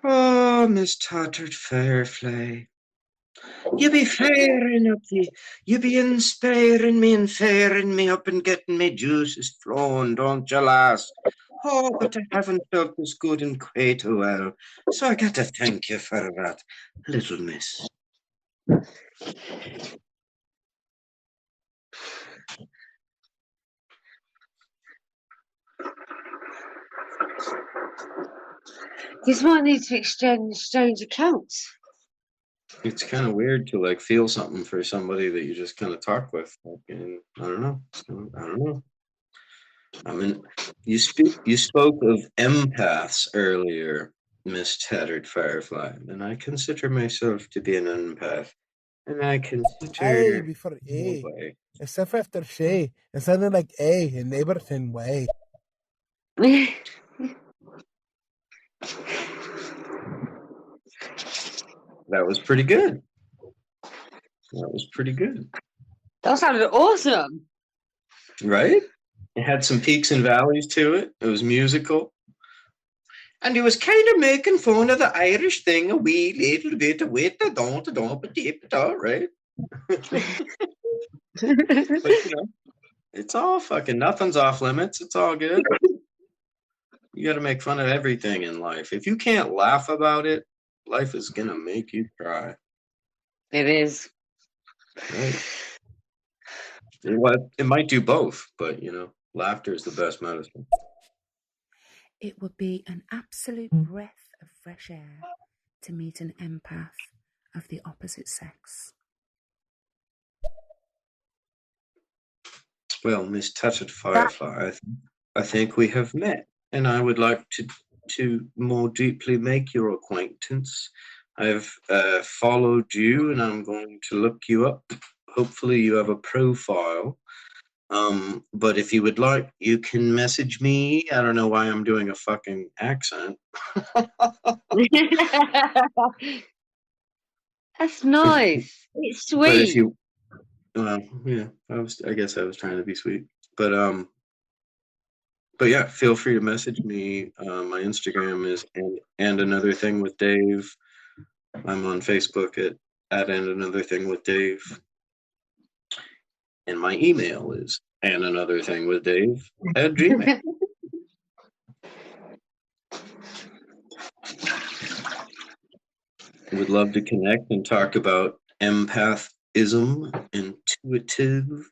Oh, Miss Tattered Firefly. You be you be inspiring me and fairing me up and getting me juices flowing, don't you, lass? Oh, but I haven't felt this good in quite a while, so I got to thank you for that, little miss. This might need to exchange accounts. It's kind of weird to like feel something for somebody that you just kind of talk with. Like, and I don't know. I don't know. I mean, you spoke of empaths earlier, Miss Tattered Firefly, and I consider myself to be an empath, and I Ay, consider before no A. way. Except for after Shay. It sounded like A in Everton way. That was pretty good. That was pretty good, That sounded awesome. right? It had some peaks and valleys to it. It was musical. And he was kind of making fun of the Irish thing a wee little bit with the don't, right? But you know, it's all fucking nothing's off limits. It's all good. You got to make fun of everything in life. If you can't laugh about it, life is gonna make you cry. It is. Right? It might do both, but you know, laughter is the best medicine. It would be an absolute breath of fresh air to meet an empath of the opposite sex. Well, Miss Tattered Firefly, I think we have met, and I would like to more deeply make your acquaintance. I've followed you, and I'm going to look you up. Hopefully, you have a profile. But if you would like, you can message me. I don't know why I'm doing a fucking accent. That's nice. It's But if sweet. you, yeah, I guess I was trying to be sweet. But yeah, feel free to message me. My Instagram is and another thing with Dave. I'm on Facebook at and another thing with Dave. And my email is and another thing with Dave at Gmail. Would love to connect and talk about empathism, intuitive,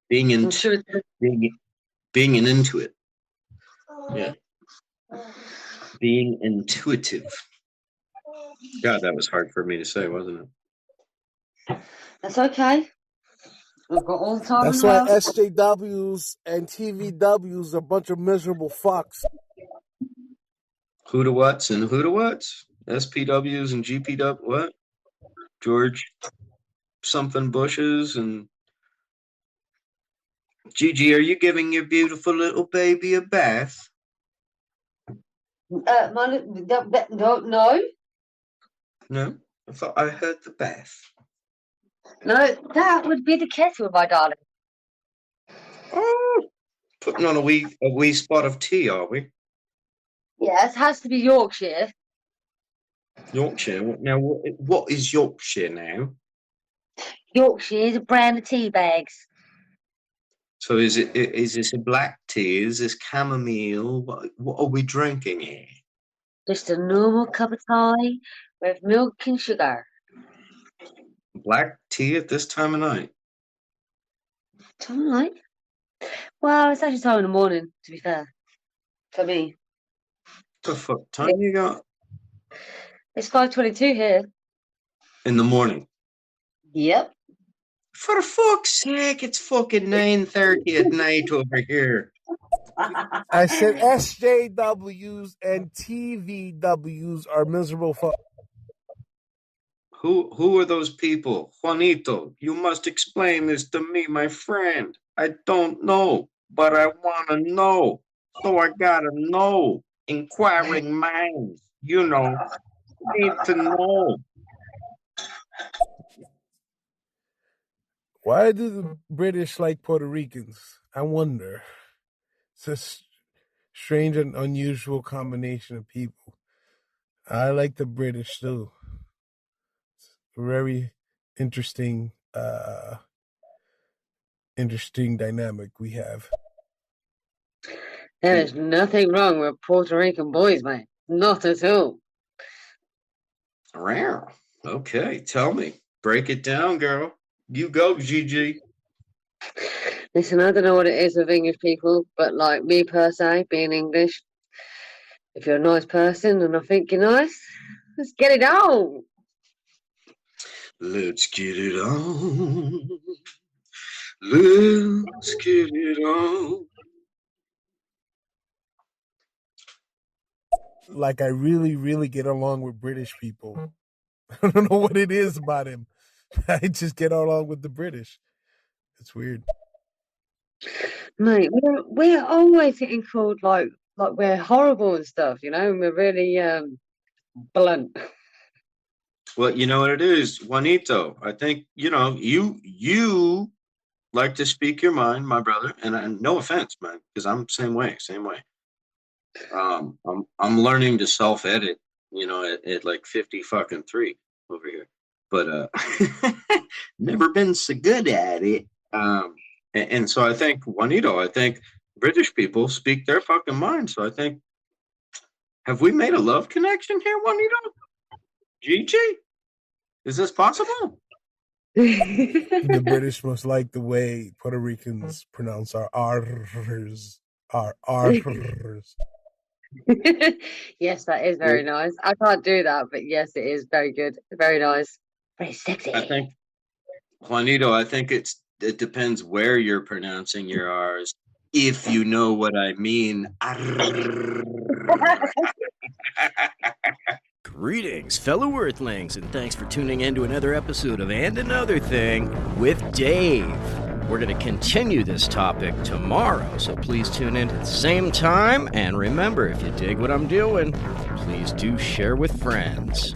being an intuit. Yeah. Being intuitive. God, that was hard for me to say, wasn't it? That's okay. We've got all the time That's in the why world. SJWs and TVWs are a bunch of miserable fucks. Who to whats and who to whats? SPWs and GPW, what? George something Bushes and Gigi, are you giving your beautiful little baby a bath? No. No? I thought I heard the bath. No, that would be the kettle, my darling. Oh, putting on a wee spot of tea, are we? Yes, it has to be Yorkshire. Yorkshire. Now, what is Yorkshire now? Yorkshire is a brand of tea bags. So is this a black tea? Is this chamomile? What are we drinking here? Just a normal cup of tea with milk and sugar. Black tea at this time of night? Time of night? Well, it's actually time in the morning, to be fair. For me. What the fuck time you got? It's 5:22 here. In the morning. Yep. For fuck's sake, it's fucking 9:30 at night over here. I said SJWs and TVWs are miserable fucks. Who are those people? Juanito, you must explain this to me, my friend. I don't know, but I want to know. So I gotta know. Inquiring minds, you know, need to know. Why do the British like Puerto Ricans? I wonder. It's a strange and unusual combination of people. I like the British too. Very interesting, interesting dynamic we have. There is nothing wrong with Puerto Rican boys, mate. Not at all. Rare. Okay, tell me. Break it down, girl. You go, Gigi. Listen, I don't know what it is with English people, but like me per se, being English, if you're a nice person and I think you're nice, let's get it on. Let's get it on. Let's get it on. Like, I really, really get along with British people. I don't know what it is about him. I just get along with the British. It's weird. Mate, we're always getting called like we're horrible and stuff, you know, and we're really blunt. Well, you know what it is, Juanito. I think, you know, you like to speak your mind, my brother, and no offense, man, because I'm same way. I'm learning to self-edit, you know, at like 53 over here, but never been so good at it. And so I think, Juanito, I think British people speak their fucking mind. So I think, have we made a love connection here, Juanito? Gigi? Is this possible? The British must like the way Puerto Ricans pronounce our R's. Our R's. Yes, that is very nice. I can't do that, but yes, it is very good. Very nice. Very sexy. I think, Juanito, I think it depends where you're pronouncing your R's, if you know what I mean. Greetings, fellow Earthlings, and thanks for tuning in to another episode of And Another Thing with Dave. We're going to continue this topic tomorrow, so please tune in at the same time. And remember, if you dig what I'm doing, please do share with friends.